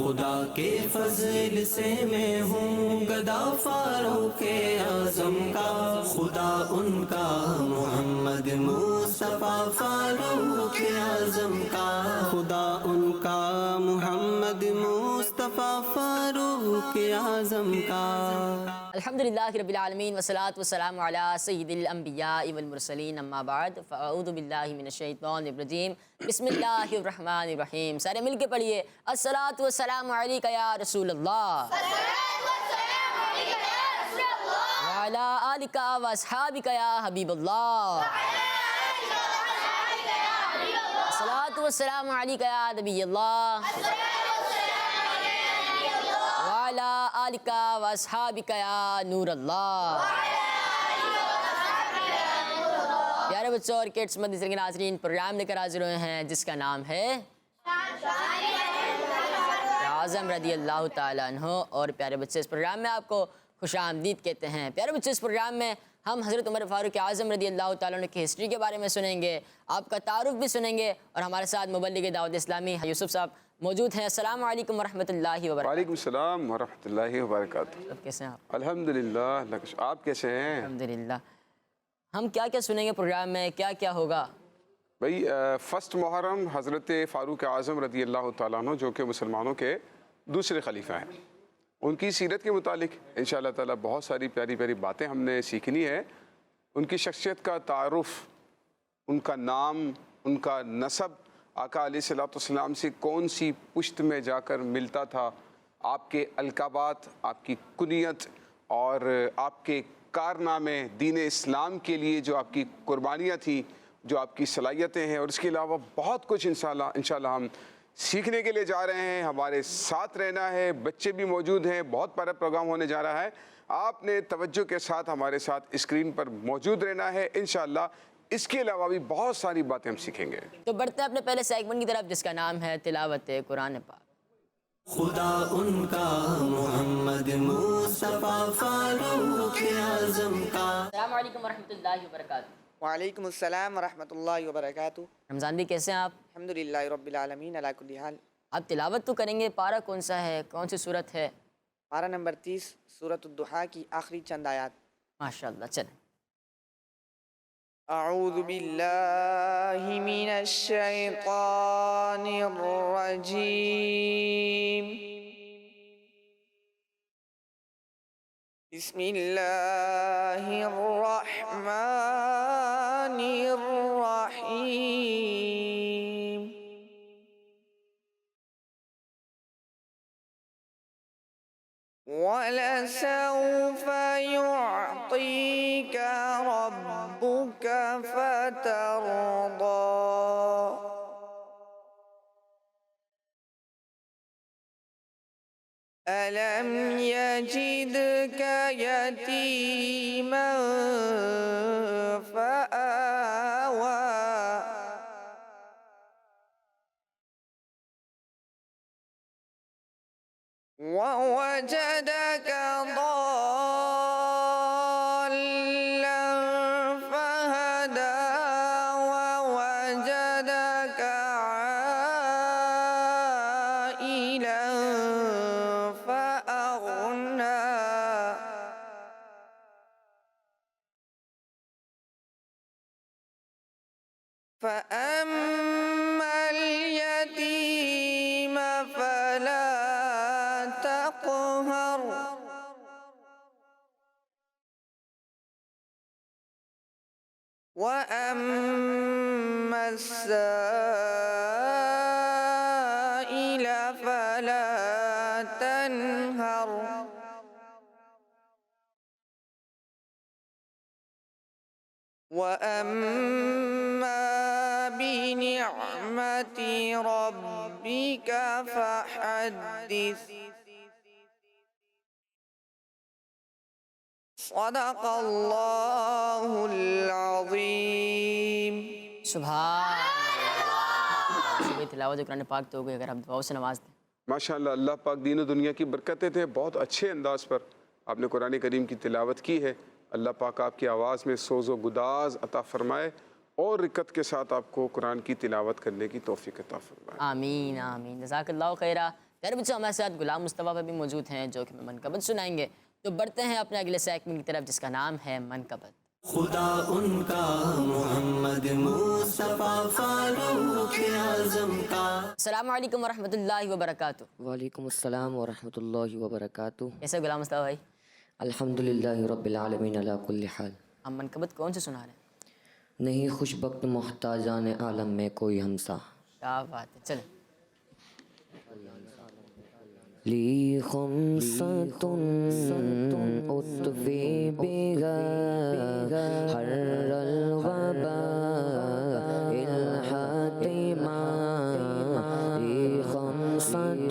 خدا کے فضل سے میں ہوں گدا فاروق اعظم کا، خدا ان کا محمد مصطفیٰ فاروق اعظم کا، خدا ان کا محمد مصطفیٰ فاروق اعظم کا۔ الحمدللہ رب العالمین والصلاة والسلام علی سید الانبیاء والمرسلین، اما بعد فاعوذ باللہ من الشیطان الرجیم، بسم اللہ الرحمن الرحیم۔ سارے مل کے پڑھیے، الصلاۃ والسلام علیک یا رسول اللہ، وعلی آلک واصحابک یا حبیب اللہ، الصلاۃ والسلام علیک یا نبی اللہ، وعلی آلک واصحابک یا نور اللہ۔ پیارے بچوں اور کڈس مدرسے کے ناظرین، پروگرام لے کر حاضر ہوئے ہیں جس کا نام ہے اعظم رضی اللہ تعالیٰ عنہ۔ اور پیارے بچے، اس پروگرام میں آپ کو خوش آمدید کہتے ہیں۔ پیارے بچے، اس پروگرام میں ہم حضرت عمر فاروق اعظم رضی اللہ تعالیٰ عنہ کی ہسٹری کے بارے میں سنیں گے، آپ کا تعارف بھی سنیں گے، اور ہمارے ساتھ مبلغ دعوت اسلامی یوسف صاحب موجود ہیں۔ السلام علیکم ورحمۃ اللہ وبرکاتہ۔ وعلیکم السلام ورحمۃ اللہ وبرکاتہ۔ اب کیسے ہیں آپ؟ الحمدللہ، آپ کیسے ہیں؟ الحمدللہ۔ ہم کیا کیا سنیں گے پروگرام میں، کیا کیا ہوگا؟ بھائی، فرسٹ محرم حضرت فاروق اعظم رضی اللہ تعالیٰ عنہ جو کہ مسلمانوں کے دوسرے خلیفہ ہیں، ان کی سیرت کے متعلق انشاءاللہ تعالیٰ بہت ساری پیاری پیاری باتیں ہم نے سیکھنی ہے۔ ان کی شخصیت کا تعارف، ان کا نام، ان کا نسب آقا علیہ الصلوۃ والسلام سے کون سی پشت میں جا کر ملتا تھا، آپ کے القابات، آپ کی کنیت اور آپ کے کارنامے دین اسلام کے لیے جو آپ کی قربانیاں تھیں، جو آپ کی صلاحیتیں ہیں، اور اس کے علاوہ بہت کچھ انشاءاللہ ہم سیکھنے کے لیے جا رہے ہیں۔ ہمارے ساتھ رہنا ہے، بچے بھی موجود ہیں، بہت پیارا پروگرام ہونے جا رہا ہے۔ آپ نے توجہ کے ساتھ ہمارے ساتھ اسکرین پر موجود رہنا ہے انشاءاللہ۔ اس کے علاوہ بھی بہت ساری باتیں ہم سیکھیں گے۔ تو بڑھتے ہیں اپنے پہلے سیگمنٹ کی طرف، جس کا نام ہے تلاوت قرآن پاک۔ خدا ان کا محمد مصطفیٰ فاروق اعظم کا۔ السلام علیکم ورحمۃ اللہ وبرکاتہ۔ وعلیکم السلام ورحمۃ اللہ وبرکاتہ۔ رمضان بھی کیسے ہیں آپ؟ الحمدللہ رب العالمین علی کل حال۔ آپ تلاوت تو کریں گے، پارہ کون سا ہے، کون سی صورت ہے؟ پارہ نمبر 30، سورۃ الضحیٰ کی آخری چند آیات۔ ماشاءاللہ، چلیں۔ اعوذ باللہ من الشیطان الرجیم، بسم اللہ الرحمن الرحیم۔ وَلَسَوْفَ يُعْطِيكَ رَبُّكَ فَتَرْضَىٰ، أَلَمْ يَجِدْكَ يَتِيمًا فَآوَىٰ، وَوَجَدَكَ ضَالًّا فَهَدَىٰ، وَوَجَدَكَ عَائِلًا فَأَغْنَىٰ، فَأَمَّا الْيَتِيمَ فَلَا تقهر، وأما السائل فلا تنهر، وأما بنعمة ربك فحدث۔ صدق اللہ العظیم۔ سبحان اللہ۔ تلاوت قرآن پاک تو ہو گئی، اگر آپ دعاؤں سے نواز دیں۔ ماشاءاللہ، اللہ پاک دین و دنیا کی برکتیں تھے، بہت اچھے انداز پر آپ نے قرآن کریم کی تلاوت کی ہے۔ اللہ پاک آپ کی آواز میں سوز و گداز عطا فرمائے اور رکت کے ساتھ آپ کو قرآن کی تلاوت کرنے کی توفیق عطا فرمائے۔ آمین آمین، جزاک اللہ خیرہ۔ پیارے بچوں ہمارے ساتھ غلام مصطفیٰ بھی موجود ہیں جو کہ ہمیں منقبت سنائیں گے. تو بڑھتے ہیں اپنے اگلے سیگمنٹ کی طرف جس کا نام ہے منقبت. خدا ان کا محمد مصطفیٰ فاروق اعظم کا. السلام علیکم ورحمۃ اللہ وبرکاتہ. وعلیکم السلام ورحمۃ اللہ وبرکاتہ. کیسے غلام مصطفیٰ بھائی؟ الحمدللہ رب العالمین علی کل حال. ہم منقبت کون سے سنا رہے ہیں؟ نہیں خوش بخت محتاجان عالم میں کوئی ہمسا. کیا بات ہے، چلیں. لی خمسۃ اطفی بہا حر الوبا الحاتما. لی خمسۃ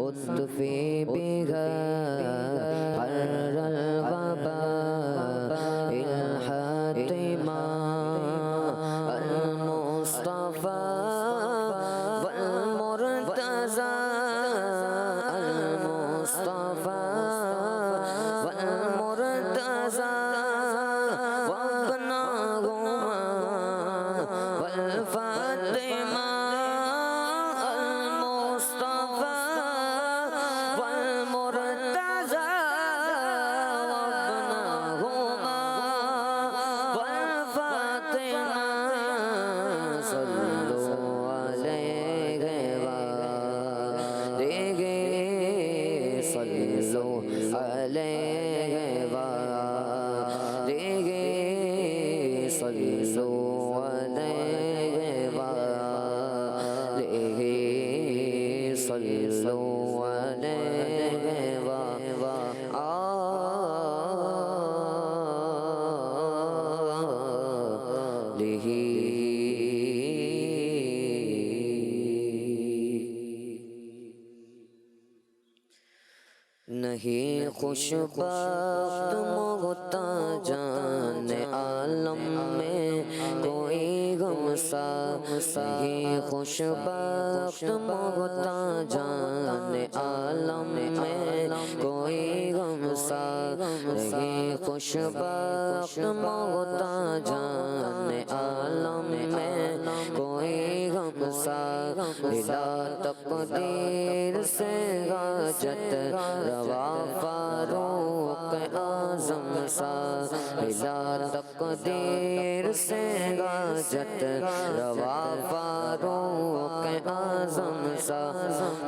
اطفی بہا حر الوبا الحاتما. المصطفیٰ والمرتضیٰ نہیں خوش بخت محتاجان عالم میں کوئی غمسا. نہیں خوش بخت محتاجان عالم میں کوئی غمسا. نہیں خوش بخت محتاجان عالم میں کوئی غمسا. بلا تقدیر سے حاجت روا فاروق اعظم سا. بلا تقدیر سے حاجت روا فاروق اعظم سا.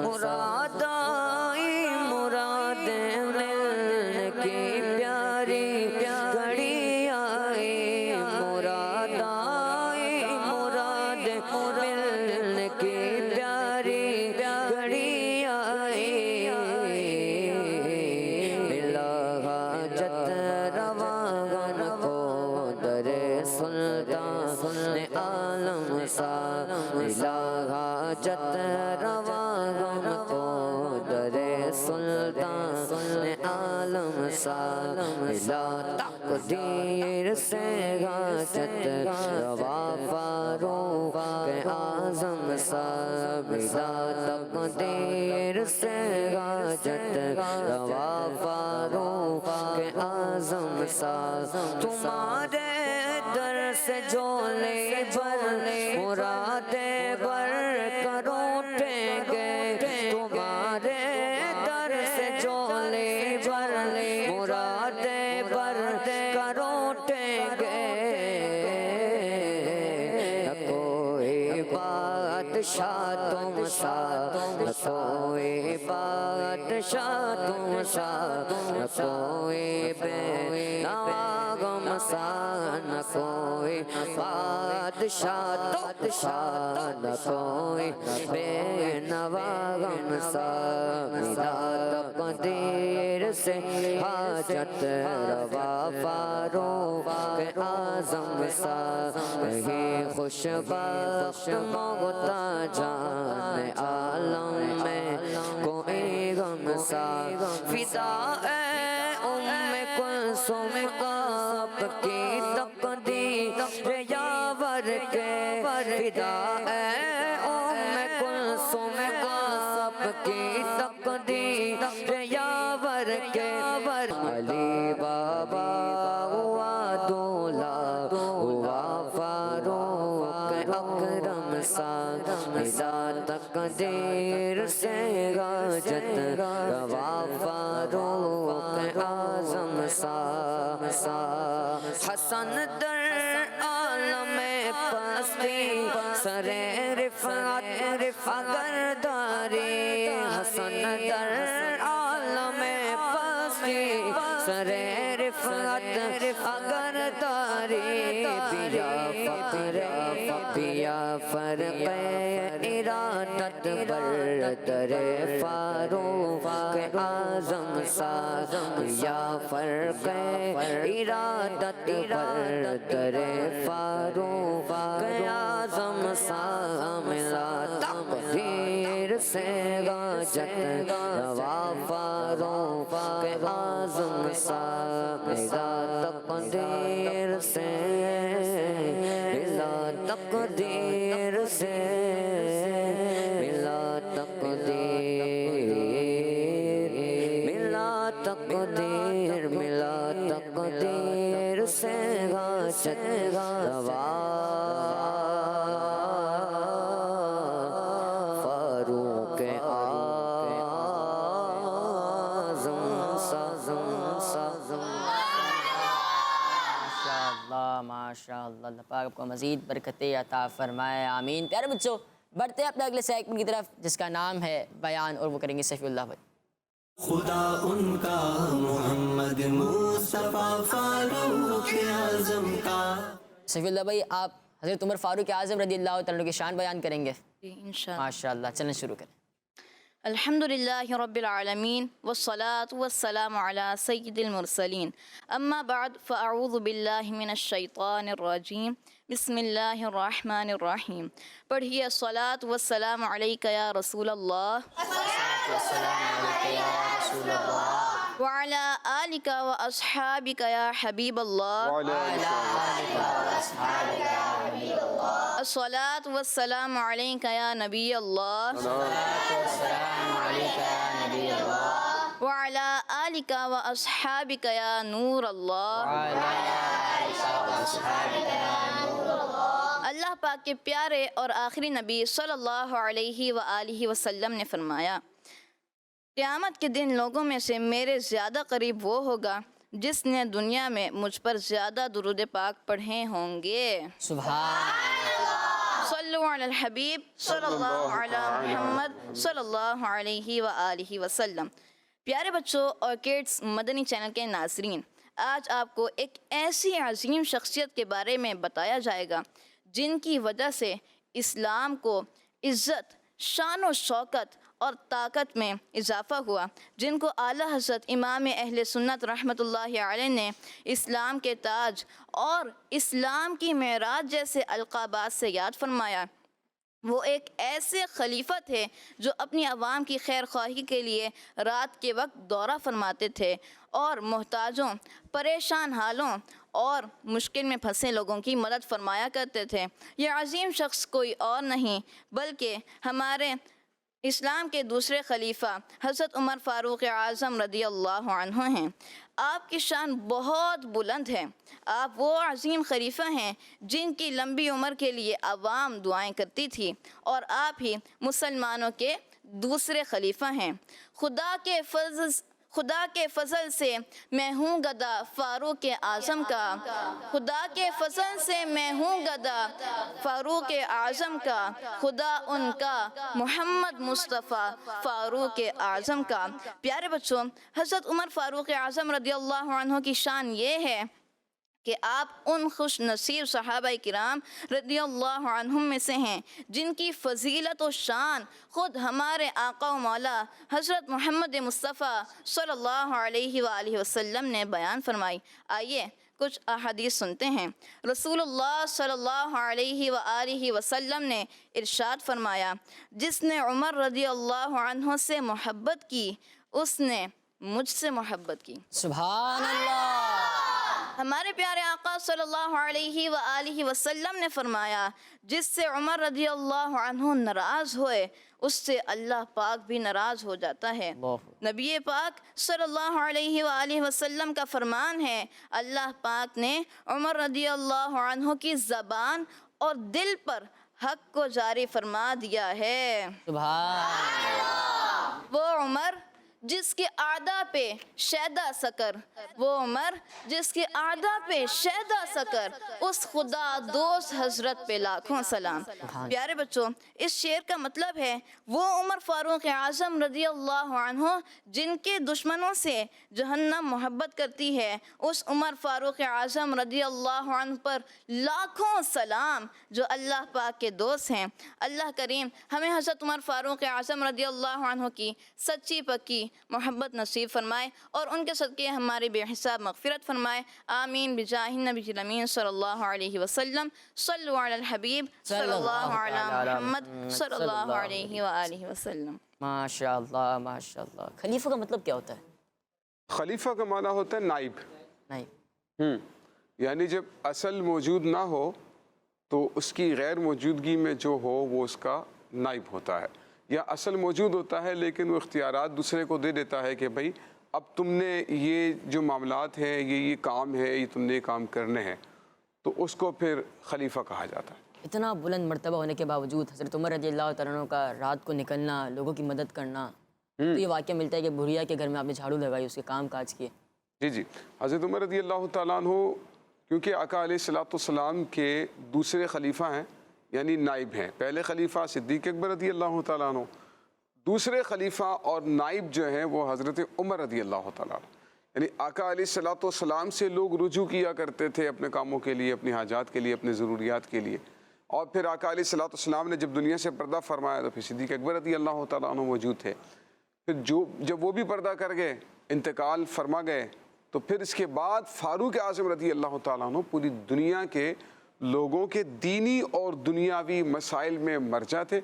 مراد آئی مراد ملنے کی پیاری گھڑی آئی. مراد آئی مراد ملنے کی پیاری گھڑی آئی. بلا حاجت رواگن کو در سلطان عالم سا. بلا حاجت رواگن کو در سلطان عالم سا. بلا تقدیر سے حاجت روا فاروق اعظم سا. بلا تقدیر سے حاجت روا فاروق اعظم سا. تمہارے در سے جھولے بھر مرادیں بھر کر اٹھیں گے. تمہارے در سے جھولے بھر مرادیں بھر کر اٹھیں گے. نہ کوئی بادشاہ تم سا، نہ کوئی بادشاہ تم سا. نہ کوئی بے ناغم سا، نہ کوئی بادشاہ تم سا. نہ کوئی بے نواغم سا. بلا تقدیر سے حاجت روا فاروق اعظم سا. نہیں خوش بخت محتاجان عالم میں کوئی غم سا. فدا اے ام کلثوم آپ کی تقدیر یاور کے. فدا اے ام کلثوم آپ کی تقدیر یاور کے. علی بابا ہوا دولا ہوا فاروق اکرم سا. بلا تقدیر سے جت روا فاروق اعظم سا حسن در عالم پستی سر رفعت اگر داری حسن در عالم پستی سر رفعت اگر داری بیا فرق ارادت بردر فاروق اعظم سا یا فرق ارادت بردر فاروق اعظم سا ملا تقدیر سے غاجت روا فاروق اعظم سا ملا تقدیر سے ملا تقدیر سے ملا تقدیر ملا تقدیر سے غاجت روا فاروق اعظم سا ماشاء اللہ اللہ پاک آپ کو مزید برکتیں عطا فرمائے، آمین۔ پیارے بچوں، بڑھتے ہیں اپنے اگلے سیگمنٹ کی طرف جس کا نام ہے بیان، اور وہ کریں گے سیفی اللہ بھائی۔ خدا ان کا محمد مصطفیٰ فاروق اعظم کا۔ سیفی اللہ بھائی، آپ حضرت عمر فاروق اعظم رضی اللہ تعالیٰ عنہ کی شان بیان کریں گے؟ انشاءاللہ۔ ماشاءاللہ، چلیں شروع کریں۔ الحمدللہ رب العالمین والصلاة والسلام علی سید المرسلین، اما بعد فاعوذ باللہ من الشیطان الرجیم، بسم اللہ الرحمن الرحیم۔ پڑھیے الصلاة والسلام علیک یا رسول اللہ وعلی آلک و اصحابک یا حبیب اللہ، الصلاة والسلام علیک یا نبی اللہ وعلی آلک و اصحابک یا نور اللہ۔ اللہ پاک کے پیارے اور آخری نبی صلی اللہ علیہ وآلہ وسلم نے فرمایا، قیامت کے دن لوگوں میں سے میرے زیادہ قریب وہ ہوگا جس نے دنیا میں مجھ پر زیادہ درود پاک پڑھے ہوں گے۔ سبحان صلو علی الحبیب صلی اللہ علی محمد صلی اللہ علیہ وآلہ وسلم۔ پیارے بچوں اور کڈس مدنی چینل کے ناظرین، آج آپ کو ایک ایسی عظیم شخصیت کے بارے میں بتایا جائے گا جن کی وجہ سے اسلام کو عزت، شان و شوکت اور طاقت میں اضافہ ہوا، جن کو اعلیٰ حضرت امام اہل سنت رحمۃ اللہ علیہ نے اسلام کے تاج اور اسلام کی معراج جیسے القابات سے یاد فرمایا۔ وہ ایک ایسے خلیفہ تھے جو اپنی عوام کی خیر خواہی کے لیے رات کے وقت دورہ فرماتے تھے اور محتاجوں، پریشان حالوں اور مشکل میں پھنسے لوگوں کی مدد فرمایا کرتے تھے۔ یہ عظیم شخص کوئی اور نہیں بلکہ ہمارے اسلام کے دوسرے خلیفہ حضرت عمر فاروق اعظم رضی اللہ عنہ ہیں۔ آپ کی شان بہت بلند ہے۔ آپ وہ عظیم خلیفہ ہیں جن کی لمبی عمر کے لیے عوام دعائیں کرتی تھی، اور آپ ہی مسلمانوں کے دوسرے خلیفہ ہیں۔ خدا کے فضل سے میں ہوں گدا فاروق اعظم کا، خدا کے فضل سے میں ہوں گدا فاروق اعظم کا، خدا ان کا محمد مصطفیٰ فاروق اعظم کا۔ پیارے بچوں، حضرت عمر فاروق اعظم رضی اللہ عنہ کی شان یہ ہے کہ آپ ان خوش نصیب صحابہ کرام رضی اللہ عنہم میں سے ہیں جن کی فضیلت و شان خود ہمارے آقا و مولا حضرت محمد مصطفیٰ صلی اللہ علیہ وآلہ وسلم نے بیان فرمائی۔ آئیے کچھ احادیث سنتے ہیں۔ رسول اللہ صلی اللہ علیہ وآلہ وسلم نے ارشاد فرمایا، جس نے عمر رضی اللہ عنہ سے محبت کی اس نے مجھ سے محبت کی۔ سبحان اللہ۔ ہمارے پیارے آقا صلی اللہ علیہ وآلہ وسلم نے فرمایا، جس سے عمر رضی اللہ عنہ ناراض ہوئے اس سے اللہ پاک بھی ناراض ہو جاتا ہے۔ نبی پاک صلی اللہ علیہ وآلہ وسلم کا فرمان ہے، اللہ پاک نے عمر رضی اللہ عنہ کی زبان اور دل پر حق کو جاری فرما دیا ہے۔ سبحان اللہ۔ وہ عمر عمر جس کے اعداء پہ شیدا سکر، وہ عمر جس کے اعداء پہ شیدا سکر، اس خدا دوست حضرت پہ لاکھوں سلام۔ پیارے بچوں، اس شعر کا مطلب ہے وہ عمر فاروق اعظم رضی اللہ عنہ جن کے دشمنوں سے جہنم محبت کرتی ہے، اس عمر فاروق اعظم رضی اللہ عنہ پر لاکھوں سلام جو اللہ پاک کے دوست ہیں۔ اللہ کریم ہمیں حضرت عمر فاروق اعظم رضی اللہ عنہ کی سچی پکی محبت نصیب فرمائے اور ان کے صدقے ہمارے بے حساب مغفرت فرمائے، آمین بجاہ النبی الامین صلی اللہ علیہ وسلم۔ صلو علی الحبیب صلی اللہ علی محمد صلی اللہ علیہ وآلہ وسلم۔ ماشاء اللہ ماشاء اللہ۔ خلیفہ کا مطلب کیا ہوتا ہے؟ خلیفہ کا معنی ہوتا ہے نائب۔ نہیں، یعنی جب اصل موجود نہ ہو تو اس کی غیر موجودگی میں جو ہو وہ اس کا نائب ہوتا ہے، یا اصل موجود ہوتا ہے لیکن وہ اختیارات دوسرے کو دے دیتا ہے کہ بھائی اب تم نے یہ جو معاملات ہیں، یہ کام ہے، یہ تم نے یہ کام کرنے ہیں، تو اس کو پھر خلیفہ کہا جاتا ہے۔ اتنا بلند مرتبہ ہونے کے باوجود حضرت عمر رضی اللہ تعالیٰ عنہ کا رات کو نکلنا، لوگوں کی مدد کرنا، تو یہ واقعہ ملتا ہے کہ بھوریا کے گھر میں آپ نے جھاڑو لگائی، اس کے کام کاج کیے۔ جی حضرت عمر رضی اللہ تعالیٰ عنہ کیونکہ آقا علیہ السلام کے دوسرے خلیفہ ہیں، یعنی نائب ہیں۔ پہلے خلیفہ صدیق اکبر رضی اللہ تعالیٰ عنہ، دوسرے خلیفہ اور نائب جو ہیں وہ حضرت عمر رضی اللہ تعالیٰ عنہ۔ یعنی آقا علیہ السلام سے لوگ رجوع کیا کرتے تھے اپنے کاموں کے لیے، اپنی حاجات کے لیے، اپنے ضروریات کے لیے، اور پھر آقا علیہ السلام نے جب دنیا سے پردہ فرمایا تو پھر صدیق اکبر رضی اللہ تعالیٰ عنہ موجود تھے۔ پھر جب وہ بھی پردہ کر گئے، انتقال فرما گئے، تو پھر اس کے بعد فاروق اعظم رضی اللہ تعالیٰ عنہ پوری دنیا کے لوگوں کے دینی اور دنیاوی مسائل میں مرجع تھے،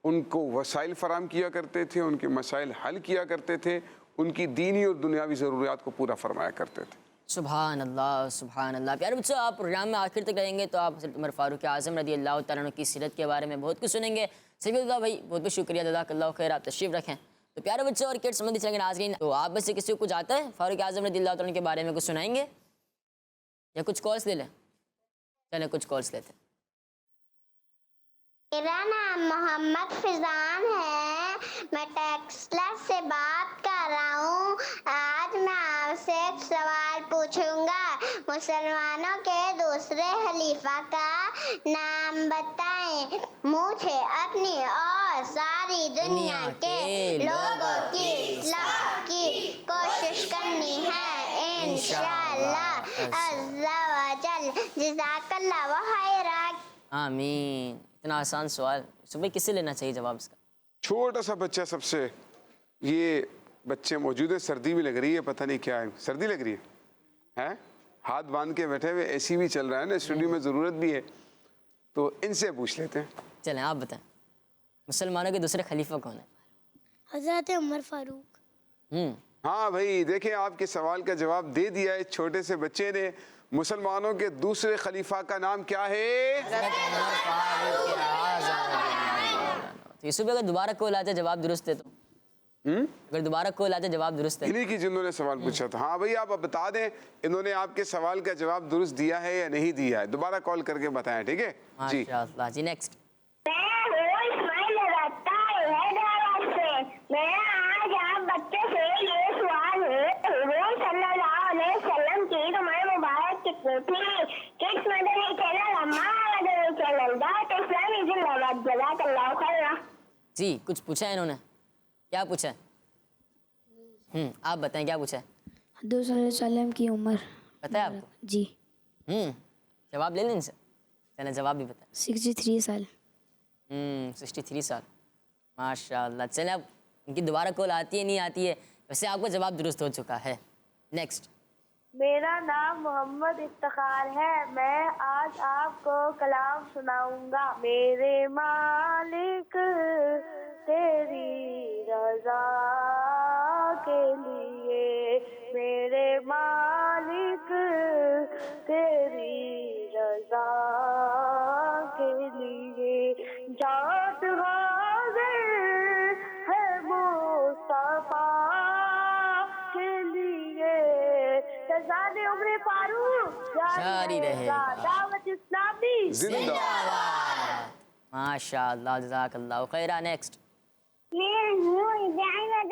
ان کو وسائل فراہم کیا کرتے تھے، ان کے مسائل حل کیا کرتے تھے، ان کی دینی اور دنیاوی ضروریات کو پورا فرمایا کرتے تھے۔ سبحان اللہ سبحان اللہ۔ پیارے بچوں، آپ پروگرام میں آخر تک رہیں گے تو آپ حضرت عمر فاروق اعظم رضی اللہ تعالیٰ عنہ کی سیرت کے بارے میں بہت کچھ سنیں گے۔ سبیل اللہ بھائی بہت بہت شکریہ، جزاک اللہ خیر، آپ تشریف رکھیں۔ تو پیارے بچوں اور کڈس سمندی چینل کے ناظرین، تو آپ میں سے کسی کو کچھ آتا ہے فاروق اعظم رضی اللہ تعالیٰ عنہ کے بارے میں کچھ سنائیں گے یا کچھ کالس لے لیں؟ چلیں کچھ کالس لیتے ہیں۔ میرا نام محمد فضان ہے، میں ٹیکسلا سے بات کر رہا ہوں۔ آج میں آپ سے ایک سوال پوچھوں گا، مسلمانوں کے دوسرے خلیفہ کا نام بتائیں۔ مجھے اپنی اور ساری دنیا کے لوگوں کی اصلاح کی کوشش کرنی ہے، انشاءاللہ عز و جل۔ جزاک اللہ خیرا۔ آمین۔ اتنا آسان سوال، صبح کس سے لینا چاہیے جواب اس کا؟ چھوٹا سا بچہ سب سے، یہ بچے موجود ہیں، سردی بھی لگ رہی ہے، پتہ نہیں کیا ہے، سردی لگ رہی ہے، ہاتھ باندھ کے بیٹھے ہوئے، اے سی بھی چل رہا ہے نا اسٹوڈیو میں، ضرورت بھی ہے، تو ان سے پوچھ لیتے ہیں۔ چلیں آپ بتائیں، مسلمانوں کے دوسرے خلیفہ کون ہے؟ حضرت عمر فاروق۔ ہاں بھائی دیکھیں، آپ کے سوال کا جواب دے دیا ہے چھوٹے سے بچے نے۔ مسلمانوں کے دوسرے خلیفہ کا نام کیا ہے؟ تو یوسف اگر دوبارہ کال آتے جواب درست ہے تو اگر دوبارہ کال آتے جواب درست ہے؟ انہی کی جنہوں نے سوال پوچھا تھا۔ ہاں بھائی آپ بتا دیں انہوں نے آپ کے سوال کا جواب درست دیا ہے یا نہیں دیا ہے، دوبارہ کال کر کے بتائیں، ٹھیک ہے جی؟ ماشاءاللہ جی۔ نیکسٹ۔ میرا آج آپ بچے سے یہ سوال ہے، حضور صلی اللہ علیہ وسلم کی عمر مبارک کتنی تھی؟ کس مدنی چینل اما مدنی چینل دعوت اسلامی زندہ باد، جزاک اللہ خیر۔ جی کچھ پوچھا ہے انہوں نے، کیا پوچھا ہے؟ آپ بتائیں کیا پوچھا ہے؟ حضور صلی اللہ علیہ وسلم کی عمر پتہ ہے آپ کو؟ جی جواب لے لیں ان سے، چلیں جواب بھی بتائیں۔ 63 سال۔ 63 سال، ماشاء اللہ۔ چلیں اب ان کی دوبارہ کال آتی ہے نہیں آتی ہے، ویسے آپ کو جواب درست ہو چکا ہے۔ نیکسٹ۔ میرا نام محمد افتخار ہے، میں آج آپ کو کلام سناؤں گا۔ میرے مالک تیری رضا کے لیے، میرے مالک تیری رضا کے لیے، جات حاضر ہے مصطفیٰ کے لیے، فیضان عمر فاروق جاری رہے گا، دعوت اسلامی زندہ باد۔ ماشاء اللہ جزاک اللہ خیرہ۔ نیکسٹ۔ میں ہوں احمد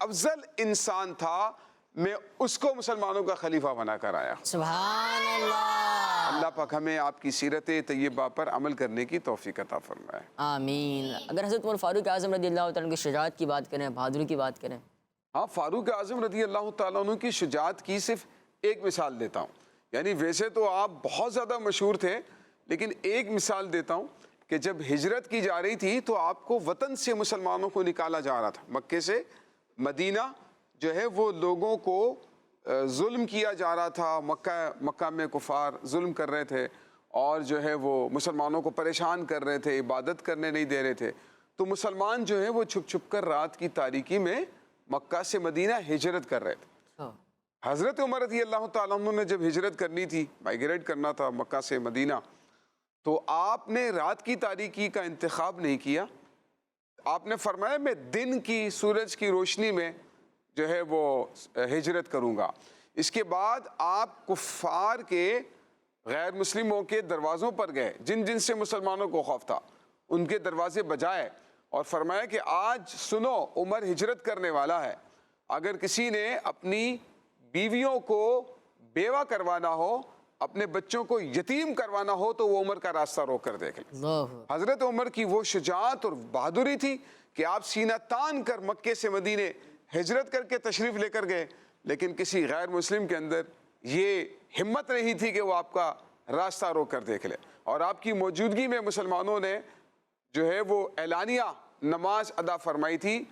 افضل انسان تھا میں اس کو مسلمانوں کا خلیفہ بنا کر آیا. سبحان اللہ. اللہ پاک ہمیں آپ کی سیرت طیبہ پر عمل کرنے کی توفیق عطا فرمائے. آمین. اگر حضرت عمر فاروق اعظم رضی اللہ تعالیٰ عنہ کی شجاعت کی بات کریں، بہادری کی بات کریں. ہاں، فاروق اعظم رضی اللہ تعالیٰ عنہ کی شجاعت کی صرف ایک مثال دیتا ہوں. یعنی ویسے تو آپ بہت زیادہ مشہور تھے، لیکن ایک مثال دیتا ہوں کہ جب ہجرت کی جا رہی تھی تو آپ کو وطن سے مسلمانوں کو نکالا جا رہا تھا. مکے سے مدینہ جو ہے وہ لوگوں کو ظلم کیا جا رہا تھا. مکہ میں کفار ظلم کر رہے تھے اور جو ہے وہ مسلمانوں کو پریشان کر رہے تھے، عبادت کرنے نہیں دے رہے تھے. تو مسلمان جو ہے وہ چھپ چھپ کر رات کی تاریکی میں مکہ سے مدینہ ہجرت کر رہے تھے. حضرت عمر رضی اللہ تعالیٰ عنہ نے جب ہجرت کرنی تھی، مائیگریٹ کرنا تھا مکہ سے مدینہ، تو آپ نے رات کی تاریکی کا انتخاب نہیں کیا. آپ نے فرمایا میں دن کی سورج کی روشنی میں جو ہے وہ ہجرت کروں گا. اس کے بعد آپ کفار کے غیر مسلموں کے دروازوں پر گئے، جن جن سے مسلمانوں کو خوف تھا ان کے دروازے بجائے، اور فرمایا کہ آج سنو عمر ہجرت کرنے والا ہے. اگر کسی نے اپنی بیویوں کو بیوہ کروانا ہو، اپنے بچوں کو یتیم کروانا ہو، تو وہ عمر کا راستہ روک کر دیکھ لیں. حضرت عمر کی وہ شجاعت اور بہادری تھی کہ آپ سینہ تان کر مکے سے مدینے ہجرت کر کے تشریف لے کر گئے، لیکن کسی غیر مسلم کے اندر یہ ہمت نہیں تھی کہ وہ آپ کا راستہ روک کر دیکھ لے. اور آپ کی موجودگی میں مسلمانوں نے جو ہے وہ اعلانیہ نماز ادا فرمائی تھی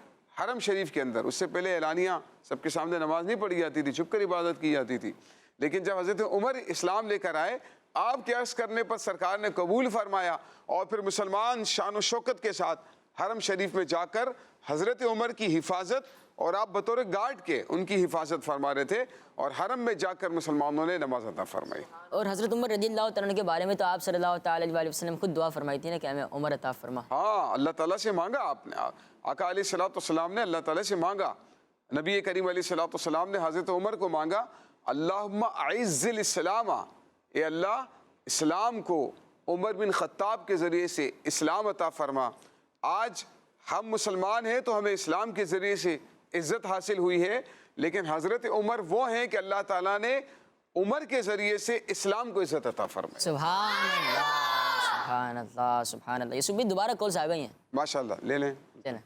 حرم شریف کے اندر. اس سے پہلے اعلانیہ سب کے سامنے نماز نہیں پڑھی جاتی تھی، چھپ کر عبادت کی جاتی تھی. لیکن جب حضرت عمر اسلام لے کر آئے، آپ کے عرض کرنے پر سرکار نے قبول فرمایا، اور پھر مسلمان شان و شوکت کے ساتھ حرم شریف میں جا کر حضرت عمر کی حفاظت، اور آپ بطور گارڈ کے ان کی حفاظت فرما رہے تھے، اور حرم میں جا کر مسلمانوں نے نماز ادا فرمائی. اور حضرت عمر رضی اللہ تعالیٰ عنہ کے بارے میں تو آپ صلی اللہ تعالیٰ علیہ وسلم خود دعا فرمائی تھی نا کہ ہمیں عمر عطا فرما. ہاں، اللہ تعالیٰ سے مانگا آپ نے. آقا علیہ الصلوۃ والسلام نے اللہ تعالیٰ سے مانگا. نبی کریم علیہ الصلوۃ والسلام نے حضرت عمر کو مانگا، اللہم اعز الاسلام، اے اللہ اسلام کو عمر بن خطاب کے ذریعے سے اسلام عطا فرما. آج ہم مسلمان ہیں تو ہمیں اسلام کے ذریعے سے عزت حاصل ہوئی ہے، لیکن حضرت عمر وہ ہیں کہ اللہ تعالیٰ نے عمر کے ذریعے سے اسلام کو عزت عطا فرمائی. سبحان اللہ، سبحان اللہ، سبحان اللہ. یوسف بھی دوبارہ کالز آ گئی ہیں ماشاءاللہ، لے لیں. چلیں.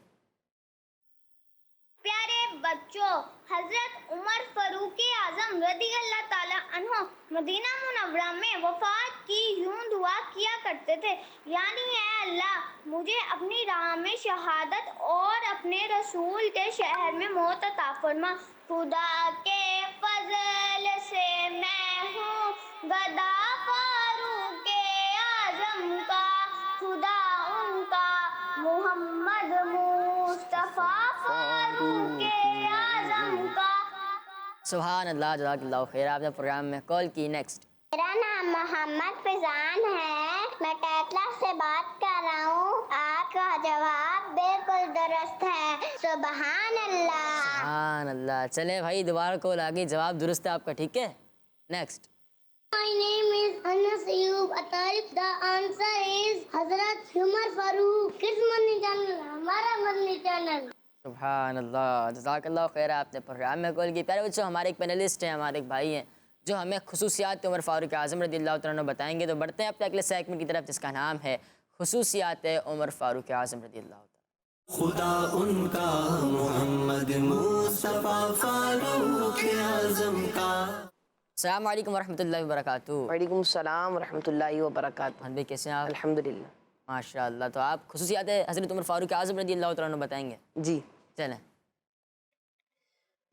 پیارے بچوں، حضرت عمر فاروق اعظم رضی اللہ تعالیٰ عنہ مدینہ منورہ میں وفات کی یوں دعا کیا کرتے تھے، یعنی اے اللہ مجھے اپنی راہ میں شہادت اور اپنے رسول کے شہر میں موت عطا فرما. خدا کے فضل سے میں ہوں گدا فاروق اعظم کا، خدا ان کا محمد مصطفیٰ فاروق اعظم کا. سبحان اللہ، جزاک اللہ خیر. آپ نے پروگرام میں کال کی. نیکسٹ. میرا نام محمد فیضان ہے، میں ٹیکلا سے بات کر رہا ہوں. آپ کا جواب بالکل درست ہے. سبحان اللہ. سبحان اللہ. چلے بھائی، دوبارہ کال آ گئی، جواب درست ہے آپ کا. ٹھیک ہے. Next. My name is Anas Ayub Atarif. The answer is حضرت عمر فاروق. کس مدنی چینل؟ ہمارا مدنی چینل. سبحان اللہ، جزاک اللہ خیر. آپ نے پروگرام میں کال کی. پیارے بچوں، ہمارے ایک پینلسٹ ہیں، ہمارے ایک بھائی ہیں جو ہمیں خصوصیات عمر فاروق اعظم رضی اللہ تعالیٰ عنہ بتائیں گے. تو بڑھتے ہیں اپنے اگلے سیگمنٹ کی طرف جس کا نام ہے خصوصیات عمر فاروق اعظم رضی اللہ تعالیٰ. خدا ان کا محمد مصطفیٰ فاروق اعظم کا. السلام علیکم ورحمۃ اللہ وبرکاتہ. وعلیکم السلام ورحمۃ اللہ وبرکاتہ. بھائی کیسے ہیں آپ؟ الحمدللہ. ماشاء اللہ. تو آپ خصوصیات حضرت عمر فاروق اعظم رضی اللہ تعالیٰ عنہ بتائیں گے؟ جی چلیں.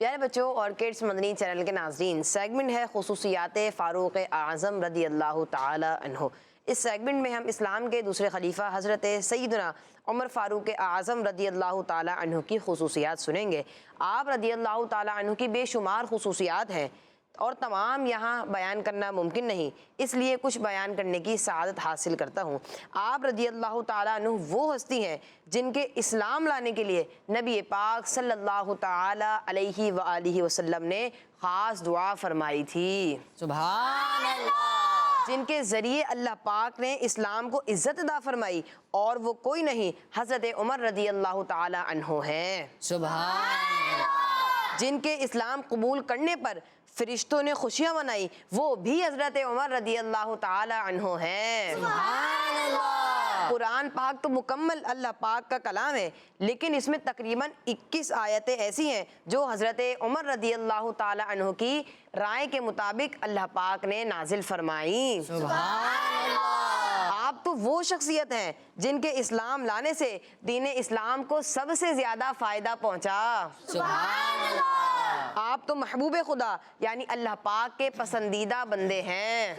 پیارے بچوں اور کڈس مدنی چینل کے ناظرین، سیگمنٹ ہے خصوصیات فاروق اعظم رضی اللہ تعالی عنہ. اس سیگمنٹ میں ہم اسلام کے دوسرے خلیفہ حضرت سیدنا عمر فاروق اعظم رضی اللہ تعالی عنہ کی خصوصیات سنیں گے. آپ رضی اللہ تعالی عنہ کی بے شمار خصوصیات ہیں اور تمام یہاں بیان کرنا ممکن نہیں، اس لیے کچھ بیان کرنے کی سعادت حاصل کرتا ہوں. آپ رضی اللہ تعالیٰ عنہ وہ ہستی ہیں جن کے اسلام لانے کے لیے نبی پاک صلی اللہ تعالیٰ علیہ وآلہ وسلم نے خاص دعا فرمائی تھی. سبحان اللہ. جن کے ذریعے اللہ پاک نے اسلام کو عزت عطا فرمائی، اور وہ کوئی نہیں حضرت عمر رضی اللہ تعالی عنہ ہیں۔ سبحان اللہ۔ جن کے اسلام قبول کرنے پر فرشتوں نے خوشیاں منائی، وہ بھی حضرت عمر رضی اللہ تعالی عنہ ہیں۔ سبحان اللہ۔ قرآن پاک تو مکمل اللہ پاک کا کلام ہے، لیکن اس میں تقریباً 21 آیتیں ایسی ہیں جو حضرت عمر رضی اللہ تعالی عنہ کی رائے کے مطابق اللہ پاک نے نازل فرمائیں۔ سبحان اللہ۔ آپ تو وہ شخصیت ہیں جن کے اسلام لانے سے دین اسلام کو سب سے زیادہ فائدہ پہنچا۔ سبحان اللہ۔ آپ تو محبوب خدا یعنی اللہ پاک کے پسندیدہ بندے ہیں۔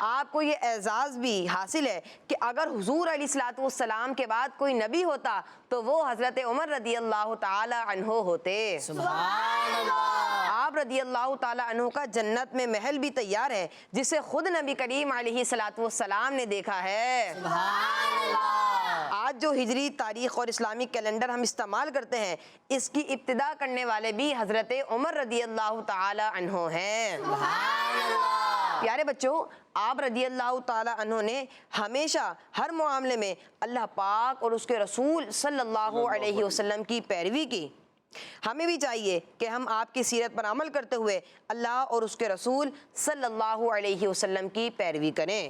آپ کو یہ اعزاز بھی حاصل ہے کہ اگر حضور علیہ الصلوۃ والسلام کے بعد کوئی نبی ہوتا تو وہ حضرت عمر رضی اللہ تعالی عنہ ہوتے۔ سبحان اللہ۔ آپ رضی اللہ تعالی عنہ کا جنت میں محل بھی تیار ہے جسے خود نبی کریم علیہ الصلوۃ والسلام نے دیکھا ہے۔ سبحان اللہ۔ آج جو ہجری تاریخ اور اسلامی کیلنڈر ہم استعمال کرتے ہیں، اس کی ابتدا کرنے والے بھی حضرت عمر رضی اللہ تعالی عنہ ہیں۔ سبحان اللہ۔ پیارے بچوں، آپ رضی اللہ تعالی عنہ نے ہمیشہ ہر معاملے میں اللہ پاک اور اس کے رسول صلی اللہ علیہ وسلم کی پیروی کی۔ ہمیں بھی چاہیے کہ ہم آپ کی سیرت پر عمل کرتے ہوئے اللہ اور اس کے رسول صلی اللہ علیہ وسلم کی پیروی کریں۔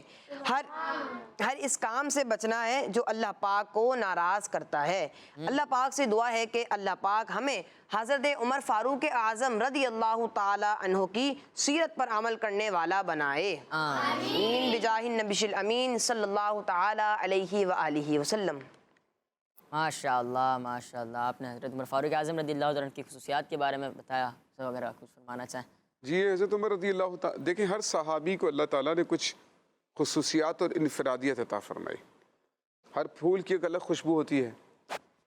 ہر اس کام سے بچنا ہے جو اللہ پاک کو ناراض کرتا ہے۔ اللہ پاک سے دعا ہے کہ اللہ پاک ہمیں حضرت عمر فاروق اعظم رضی اللہ تعالی عنہ کی سیرت پر عمل کرنے والا بنائے۔ آمین بجاہ النبی الامین صلی اللہ تعالی علیہ وآلہ وسلم۔ ماشاء اللہ ماشاء اللہ۔ آپ نے حضرت عمر فاروق اعظم رضی اللہ عنہ کی خصوصیات کے بارے میں بتایا، سب اگر آپ کچھ فرمانا چاہیں۔ جی حضرت عمر رضی اللہ تعالیٰ، دیکھیں ہر صحابی کو اللہ تعالیٰ نے کچھ خصوصیات اور انفرادیت عطا فرمائی۔ ہر پھول کی ایک الگ خوشبو ہوتی ہے۔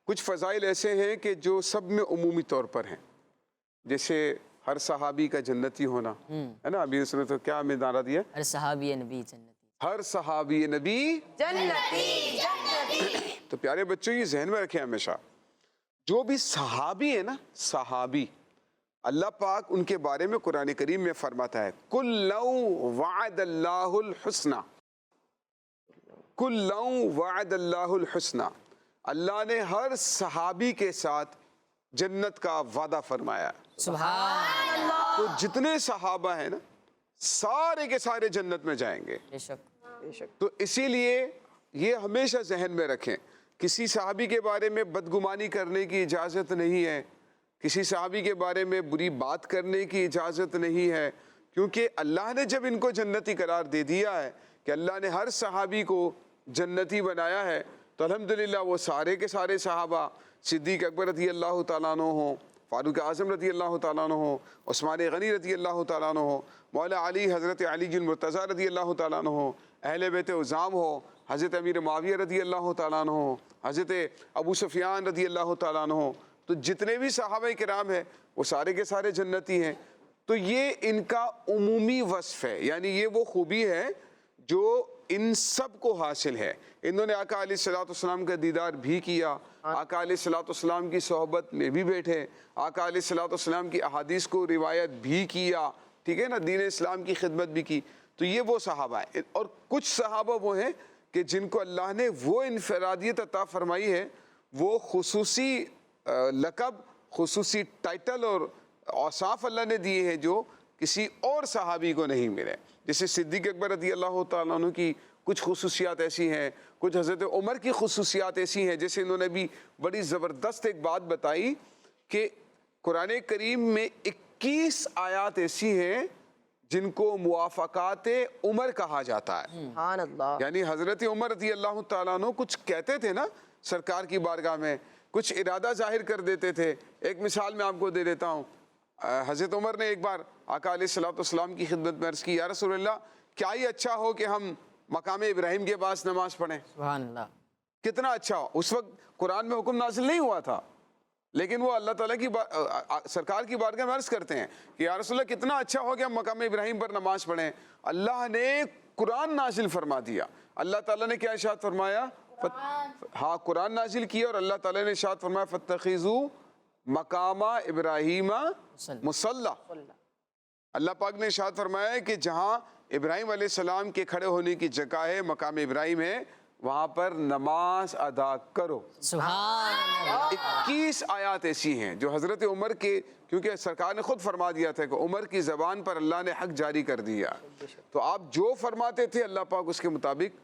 کچھ فضائل ایسے ہیں کہ جو سب میں عمومی طور پر ہیں، جیسے ہر صحابی کا جنتی ہونا ہے نا۔ ابھی اس نے تو کیا ہمیں نعرہ دیا؟ ہر صحابی نبی جنتی۔ ہر صحابی نبی جنتی۔ تو پیارے بچوں یہ ذہن میں رکھیں ہمیشہ، جو بھی صحابی ہے نا، صحابی، اللہ پاک ان کے بارے میں قرآن کریم میں فرماتا ہے کُلًّا وعد اللہ الحسنى، کُلًّا وعد اللہ الحسنى، اللہ نے ہر صحابی کے ساتھ جنت کا وعدہ فرمایا۔ سبحان اللہ۔ تو جتنے صحابہ ہیں نا سارے کے سارے جنت میں جائیں گے۔ بے شک۔ تو اسی لیے یہ ہمیشہ ذہن میں رکھیں، کسی صحابی کے بارے میں بدگمانی کرنے کی اجازت نہیں ہے، کسی صحابی کے بارے میں بری بات کرنے کی اجازت نہیں ہے، کیونکہ اللہ نے جب ان کو جنتی قرار دے دیا ہے کہ اللہ نے ہر صحابی کو جنتی بنایا ہے، تو الحمدللہ وہ سارے کے سارے صحابہ، صدیق اکبر رضی اللہ تعالیٰ عنہ ہوں، فاروق اعظم رضی اللہ تعالیٰ عنہ ہوں، عثمان غنی رضی اللہ تعالیٰ عنہ ہوں، مولا علی حضرت علی المرتضیٰ رضی اللہ تعالیٰ عنہ ہوں، اہل بیت عظام ہو، حضرت امیر معاویہ رضی اللہ تعالیٰ عنہ ہوں، حضرت ابو سفیان رضی اللہ تعالیٰ عنہ ہوں، تو جتنے بھی صحابہ کرام ہیں وہ سارے کے سارے جنتی ہیں۔ تو یہ ان کا عمومی وصف ہے، یعنی یہ وہ خوبی ہے جو ان سب کو حاصل ہے۔ انہوں نے آقا علیہ السلام کا دیدار بھی کیا، آقا علیہ السلام کی صحبت میں بھی بیٹھے، آقا علیہ السلام کی احادیث کو روایت بھی کیا، ٹھیک ہے نا، دین اسلام کی خدمت بھی کی۔ تو یہ وہ صحابہ ہیں، اور کچھ صحابہ وہ ہیں کہ جن کو اللہ نے وہ انفرادیت عطا فرمائی ہے، وہ خصوصی لقب، خصوصی ٹائٹل اور اوصاف اللہ نے دیے ہیں جو کسی اور صحابی کو نہیں ملے۔ جیسے صدیق اکبر رضی اللہ تعالیٰ عنہ کی کچھ خصوصیات ایسی ہیں، کچھ حضرت عمر کی خصوصیات ایسی ہیں، جیسے انہوں نے بھی بڑی زبردست ایک بات بتائی کہ قرآن کریم میں 21 آیات ایسی ہیں جن کو موافقات عمر کہا جاتا ہے۔ سبحان اللہ۔ یعنی حضرت عمر رضی اللہ تعالیٰ عنہ کچھ کہتے تھے نا سرکار کی بارگاہ میں، کچھ ارادہ ظاہر کر دیتے تھے۔ ایک مثال میں آپ کو دے دیتا ہوں، حضرت عمر نے ایک بار آقا علیہ السلام کی خدمت میں عرض کی، یا رسول اللہ کیا ہی اچھا ہو کہ ہم مقام ابراہیم کے پاس نماز پڑھیں۔ سبحان اللہ۔ کتنا اچھا ہو، اس وقت قرآن میں حکم نازل نہیں ہوا تھا، لیکن وہ اللہ تعالیٰ کی سرکار کی بارگاہ میں عرض کرتے ہیں کہ یا رسول اللہ کتنا اچھا ہو کہ ہم مقام ابراہیم پر نماز پڑھیں۔ اللہ نے قرآن نازل فرما دیا۔ اللہ تعالیٰ نے کیا ارشاد فرمایا؟ ہاں، قرآن نازل کیا اور اللہ تعالیٰ نے ارشاد فرمایا فَاتَّخِذُوا مقام ابراہیم مصلی۔ اللہ پاک نے ارشاد فرمایا ہے کہ جہاں ابراہیم علیہ السلام کے کھڑے ہونے کی جگہ ہے، مقام ابراہیم ہے، وہاں پر نماز ادا کرو۔ سبحان اللہ۔ 21 آیات ایسی ہیں جو حضرت عمر کے، کیونکہ سرکار نے خود فرما دیا تھا کہ عمر کی زبان پر اللہ نے حق جاری کر دیا، تو آپ جو فرماتے تھے اللہ پاک اس کے مطابق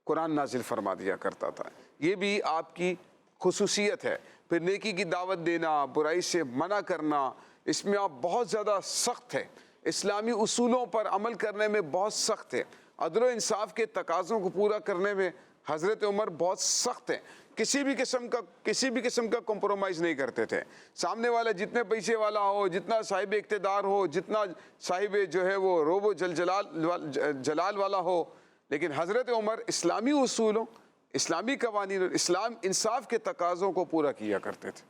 قرآن نازل فرما دیا کرتا تھا۔ یہ بھی آپ کی خصوصیت ہے۔ پھر نیکی کی دعوت دینا، برائی سے منع کرنا، اس میں آپ بہت زیادہ سخت ہے، اسلامی اصولوں پر عمل کرنے میں بہت سخت ہے، عدل و انصاف کے تقاضوں کو پورا کرنے میں حضرت عمر بہت سخت ہیں، کسی بھی قسم کا کمپرومائز نہیں کرتے تھے۔ سامنے والا جتنے پیسے والا ہو، جتنا صاحب اقتدار ہو، جتنا صاحب جو ہے وہ روب و جلال والا ہو، لیکن حضرت عمر اسلامی اصولوں، اسلامی قوانین اور اسلام انصاف کے تقاضوں کو پورا کیا کرتے تھے۔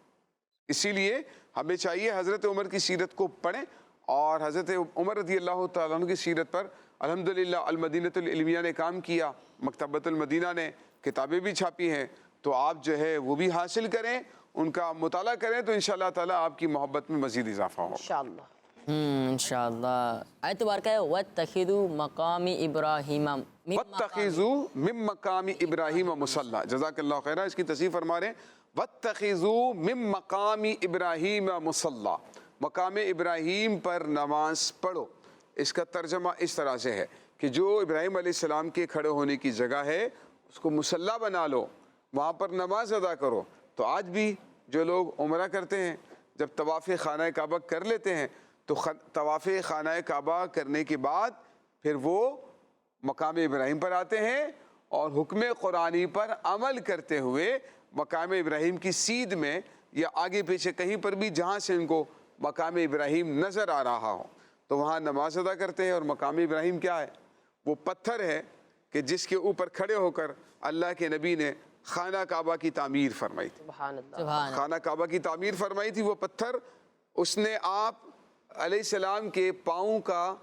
اسی لیے ہمیں چاہیے حضرت عمر کی سیرت کو پڑھیں، اور حضرت عمر رضی اللہ تعالیٰ عنہ کی سیرت پر الحمدللہ المدینۃ العلمیہ نے کام کیا، مکتبۃ المدینہ نے کتابیں بھی چھاپی ہیں، تو آپ جو ہے وہ بھی حاصل کریں، ان کا مطالعہ کریں، تو انشاءاللہ تعالیٰ آپ کی محبت میں مزید اضافہ ہوگا انشاءاللہ۔ انشاءاللہ۔ آیت مبارکہ ہے وَاتَّخِذُوا مَقَامِ إِبْرَاهِيمَ وَاتَّخِذُوا مِن مَقَامِ إِبْرَاهِيمَ مُصَلَّى، جزاک اللہ خیرہ، اس کی تصحیح فرما رہے ہیں وَاتَّخِذُوا مِن مَقَامِ إِبْرَاهِيمَ مُصَلَّى، مقام ابراہیم پر نماز پڑھو۔ اس کا ترجمہ اس طرح سے ہے کہ جو ابراہیم علیہ السلام کے کھڑے ہونے کی جگہ ہے اس کو مصلی بنا لو، وہاں پر نماز ادا کرو۔ تو آج بھی جو لوگ عمرہ کرتے ہیں، جب طواف خانہ کعبہ کر لیتے ہیں تو طواف خانہ کعبہ کرنے کے بعد پھر وہ مقام ابراہیم پر آتے ہیں اور حکم قرآنی پر عمل کرتے ہوئے مقام ابراہیم کی سیدھ میں یا آگے پیچھے کہیں پر بھی جہاں سے ان کو مقام ابراہیم نظر آ رہا ہو تو وہاں نماز ادا کرتے ہیں۔ اور مقام ابراہیم کیا ہے؟ وہ پتھر ہے کہ جس کے اوپر کھڑے ہو کر اللہ کے نبی نے خانہ کعبہ کی تعمیر فرمائی تھی۔ سبحان اللہ۔ سبحان خانہ کعبہ کی تعمیر فرمائی تھی، وہ پتھر اس نے آپ علیہ السلام کے پاؤں کا،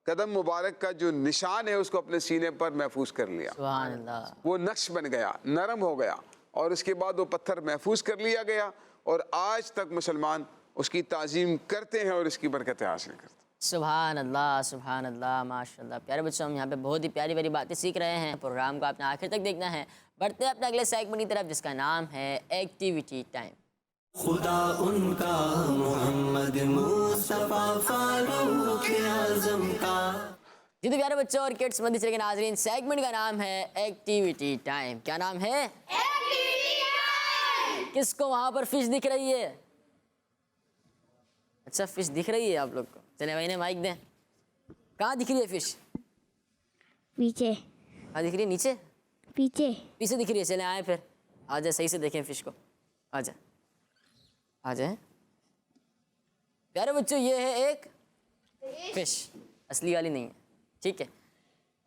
قدم مبارک کا جو نشان ہے اس کو اپنے سینے پر محفوظ کر لیا، سبحان اللہ۔ وہ نقش بن گیا، نرم ہو گیا، اور اس کے بعد وہ پتھر محفوظ کر لیا گیا، اور آج تک مسلمان اس کی تعظیم کرتے ہیں اور اس کی برکتیں حاصل کرتے ہیں۔ سبحان اللہ، سبحان اللہ، ماشاء اللہ۔ پیارے بچوں، ہم یہاں پہ بہت ہی پیاری پیاری باتیں سیکھ رہے ہیں۔ پروگرام کو آپ نے آخر تک دیکھنا ہے۔ بڑھتے ہیں اپنے اگلے سیگمنٹ کی طرف، جس کا نام ہے ایکٹیویٹی ٹائم۔ خدا ان کا محمد مصطفیٰ فاروق اعظم کا۔ جی تو پیارے بچوں اور کڈس مدنی چینل کے ناظرین، سیگمنٹ کا نام ہے ایکٹیویٹی ٹائم۔ کیا نام ہے؟ Activity time. کس کو وہاں پر فش دکھ رہی ہے؟ اچھا، فش دکھ رہی ہے آپ لوگ کو؟ چلے بھائی نے مائک دیں۔ کہاں دکھ رہی ہے فش؟ پیچھے کہاں دکھ رہی ہے؟ نیچے؟ پیچھے پیچھے دکھ رہی ہے۔ چلے آئیں پھر، آ جائیں، صحیح سے دیکھیں فش کو، آ جائیں، آ جائیں۔ پیارے بچوں، یہ ہے ایک فش، اصلی والی نہیں ہے، ٹھیک ہے؟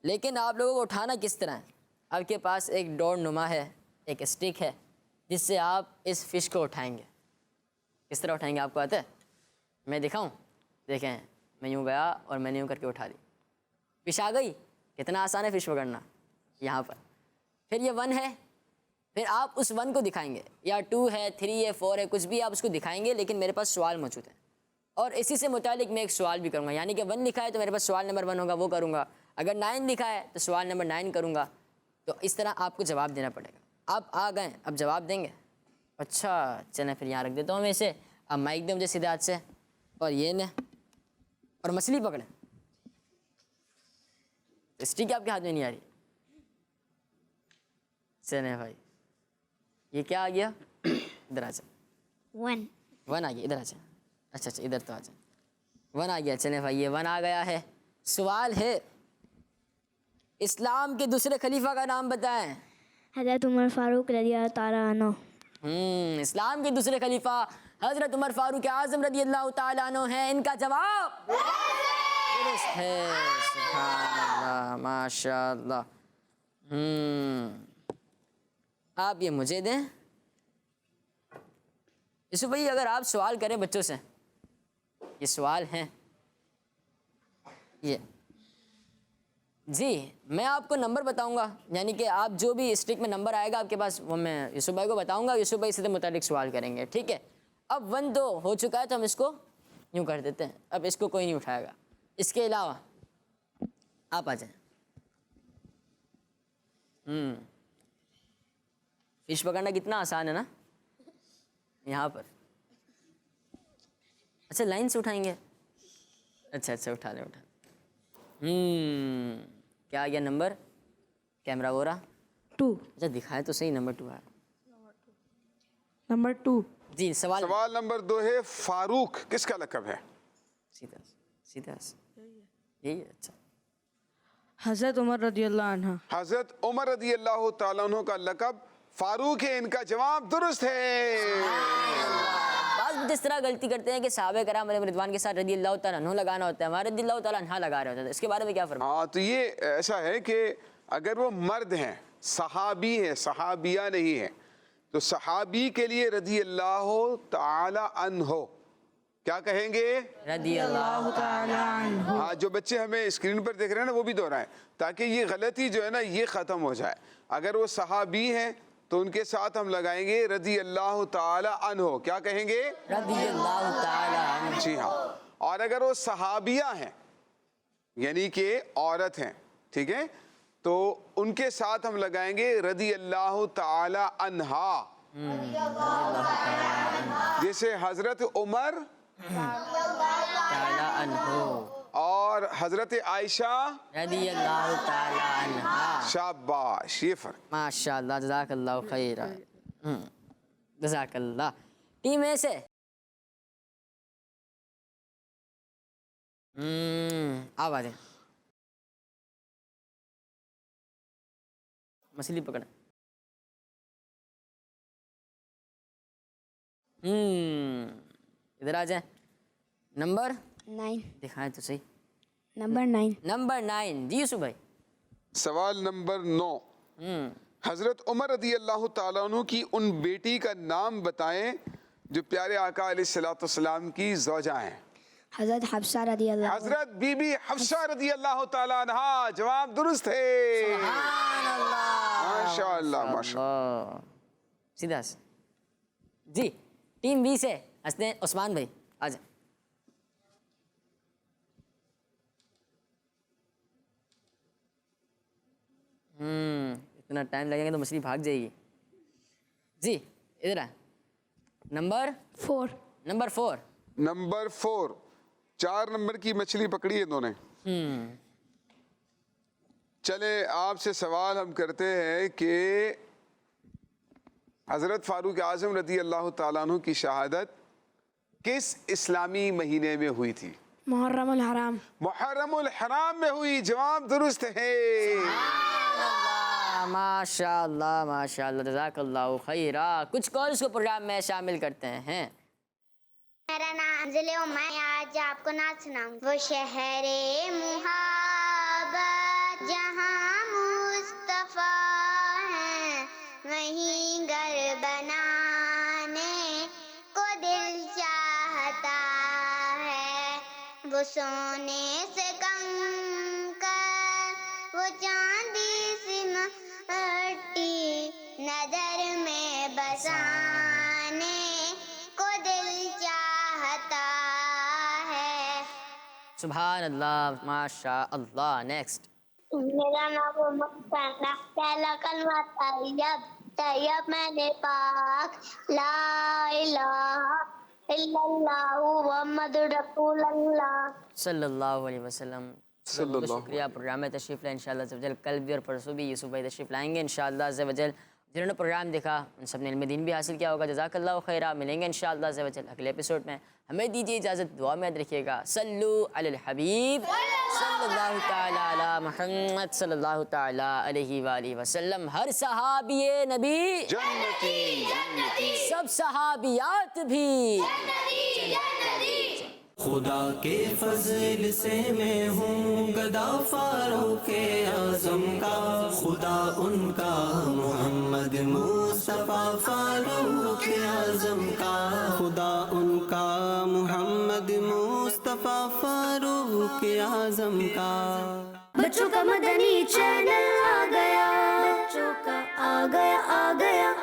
لیکن آپ لوگوں کو اٹھانا کس طرح ہے؟ آپ کے پاس ایک ڈور نما ہے، ایک اسٹک ہے، جس سے آپ اس فش کو اٹھائیں گے۔ کس طرح اٹھائیں گے آپ کو آتا ہے؟ میں دکھاؤں؟ دیکھیں، میں یوں گیا اور میں نے یوں کر کے اٹھا لی، فش آ گئی۔ کتنا آسان ہے فش پکڑنا یہاں پر۔ پھر یہ 1 ہے، پھر آپ اس 1 کو دکھائیں گے، یا 2 ہے، 3 ہے، 4 ہے، کچھ بھی آپ اس کو دکھائیں گے، لیکن میرے پاس سوال موجود ہے، اور اسی سے متعلق میں ایک سوال بھی کروں گا۔ یعنی کہ 1 لکھا ہے تو میرے پاس سوال نمبر 1 ہوگا، وہ کروں گا۔ اگر 9 لکھا ہے تو سوال نمبر 9 کروں گا۔ تو اس طرح آپ کو جواب دینا پڑے گا۔ آپ آ گئے، اب جواب دیں گے؟ اچھا چلیں پھر یہاں رکھ دیتا ہوں میں اسے۔ اب مائک دیں مجھے سیدھے ہاتھ سے، اور یہ نے، اور مچھلی پکڑیں۔ اسٹک آپ کے ہاتھ میں نہیں آ رہی؟ چلیں بھائی، یہ کیا آ گیا؟ ادھر آ جائیں۔ 1 آ گیا، ادھر آ جائیں۔ اچھا ادھر تو آ جائیں۔ 1 آ گیا، چلیں بھائی، یہ 1 آ گیا ہے۔ سوال ہے، اسلام کے دوسرے خلیفہ کا نام بتائیں۔ حضرت عمر فاروق رضی اللہ تعالیٰ عنہ۔ اسلام کے دوسرے خلیفہ حضرت عمر فاروق اعظم رضی اللہ تعالیٰ عنہ ہیں۔ ان کا جواب درست ہے۔ سبحان اللہ، ماشاء اللہ۔ آپ یہ مجھے دیں یوسف بھائی، اگر آپ سوال کریں بچوں سے، یہ سوال ہیں یہ، جی میں آپ کو نمبر بتاؤں گا، یعنی کہ آپ جو بھی اسٹک میں نمبر آئے گا آپ کے پاس، وہ میں یوسف بھائی کو بتاؤں گا، یوسف بھائی سے متعلق سوال کریں گے، ٹھیک ہے؟ اب 1 تو ہو چکا ہے تو ہم اس کو یوں کر دیتے ہیں، اب اس کو کوئی نہیں اٹھائے گا۔ اس کے علاوہ آپ آ جائیں. فش پکڑنا کتنا آسان ہے نا یہاں پر. اچھا لائن سے اٹھائیں گے. اچھا اٹھا لیں. کیا آ گیا نمبر؟ کیمرہ ہو رہا 2. اچھا دکھائے تو صحیح. نمبر 2 ہے. نمبر 2. جی سوال نمبر 2 ہے فاروق کس کا لقب ہے؟ سیدھا یہی ہے. اچھا حضرت عمر رضی اللہ عنہ. حضرت عمر رضی اللہ تعالیٰ عنہ کا لقب فاروق ہے. ان کا جواب درست ہے. بعض بچے اس طرح غلطی کرتے ہیں کہ صحابہ کرام علیہ رضوان کے ساتھ رضی اللہ تعالیٰ عنہ لگانا ہوتا ہے, ہمارا رضی اللہ تعالیٰ عنہ لگا رہے ہوتے ہیں. اس کے بارے میں کیا فرمائیں؟ ہاں تو یہ ایسا ہے کہ اگر وہ مرد ہیں, صحابی ہیں, صحابیہ نہیں ہیں, تو صحابی کے لیے رضی اللہ تعالی عنہ کیا کہیں گے؟ رضی اللہ تعالی عنہ. ہاں جو بچے ہمیں اسکرین پر دیکھ رہے ہیں نا وہ بھی دہرائیں تاکہ یہ غلطی جو ہے نا یہ ختم ہو جائے. اگر وہ صحابی ہیں تو ان کے ساتھ ہم لگائیں گے رضی اللہ تعالی عنہ. کیا کہیں گے؟ رضی اللہ تعالی عنہ. جی ہاں. اور اگر وہ صحابیہ ہیں یعنی کہ عورت ہیں, ٹھیک ہے, تو ان کے ساتھ ہم لگائیں گے رضی اللہ تعالی عنہا. جیسے حضرت عمر تعالی عنہ اور حضرت عائشہ رضی اللہ تعالی عنہ. شاباش, یہ فرق. ماشاء اللہ, جزاک اللہ خیر. جزاک اللہ. ٹیم اے سے آپ آ جائیں. مچھلی پکڑ. ادھر آ جائیں. نمبر 9. دکھائیں تو صحیح. نمبر 9. نمبر 9. جی یوسف بھائی. سوال نمبر 9. حضرت عمر رضی اللہ تعالیٰ عنہ کی ان بیٹی کا نام بتائیں جو پیارے آقا علیہ السلام کی زوجہ ہیں. حضرت حفصہ رضی اللہ. حضرت بی بی حفصہ رضی اللہ تعالیٰ عنہا. جواب درست ہے. ماشاء اللہ ماشاء اللہ. سیدھا سے. جی ٹیم بی سے ہنستے ہیں. عثمان بھائی آ جائیں. اتنا ٹائم لگے گا تو مچھلی بھاگ جائے گی. جی ادھر آئے. نمبر 4. نمبر 4. نمبر 4. 4 نمبر کی مچھلی پکڑی ہے انہوں نے. چلے آپ سے سوال ہم کرتے ہیں کہ حضرت فاروق اعظم رضی اللہ تعالیٰ عنہ کی شہادت کس اسلامی مہینے میں ہوئی تھی؟ محرم الحرام. محرم الحرام میں ہوئی. جواب درست ہے. ماشاء اللہ ماشاء اللہ, جزاک اللہ خیرہ. کچھ کالز کو پروگرام میں شامل کرتے ہیں. میرا نام ضلع میں آج آپ کو نعت سناؤں. وہ شہر محبت جہاں مصطفیٰ ہیں وہیں گھر بنانے کو دل چاہتا ہے. وہ سونے سے کم کر وہ چاندی سی مٹی نظر میں بسانے کو دل چاہتا ہے. سبحان اللہ ماشاء اللہ. نیکسٹ. میرا نام محمد ثنا. پہلا کلمہ طیب. طیب میں نے پاک. لا الہ الا اللہ محمد رسول اللہ صلی اللہ علیہ وسلم. بہت شکریہ. پروگرام میں تشریف لائیں انشاءاللہ عز و جل. کل بھی اور پرسوں بھی یوسف بھائی تشریف لائیں گے انشاءاللہ عز و جل. جنہوں نے پروگرام دیکھا ان سب نے علم دین بھی حاصل کیا ہوگا. جزاک اللہ خیرہ. ملیں گے انشاءاللہ عز و جل اگلے ایپیسوڈ میں. ہمیں دیجیے اجازت. دعا میں یاد رکھیے گا. صلو علی الحبیب صلی اللہ تعالی علی محمد صلی اللہ تعالی علیہ وآلہ وسلم. ہر صحابی نبی جنتی. سب صحابیات بھی خدا کے فضل سے میں ہوں گدا فاروق اعظم کا. خدا ان کا محمد مصطفیٰ فاروق اعظم کا. خدا ان کا محمد مصطفیٰ فاروق اعظم کا. بچوں کا مدنی چینل آ گیا. بچوں کا آ گیا.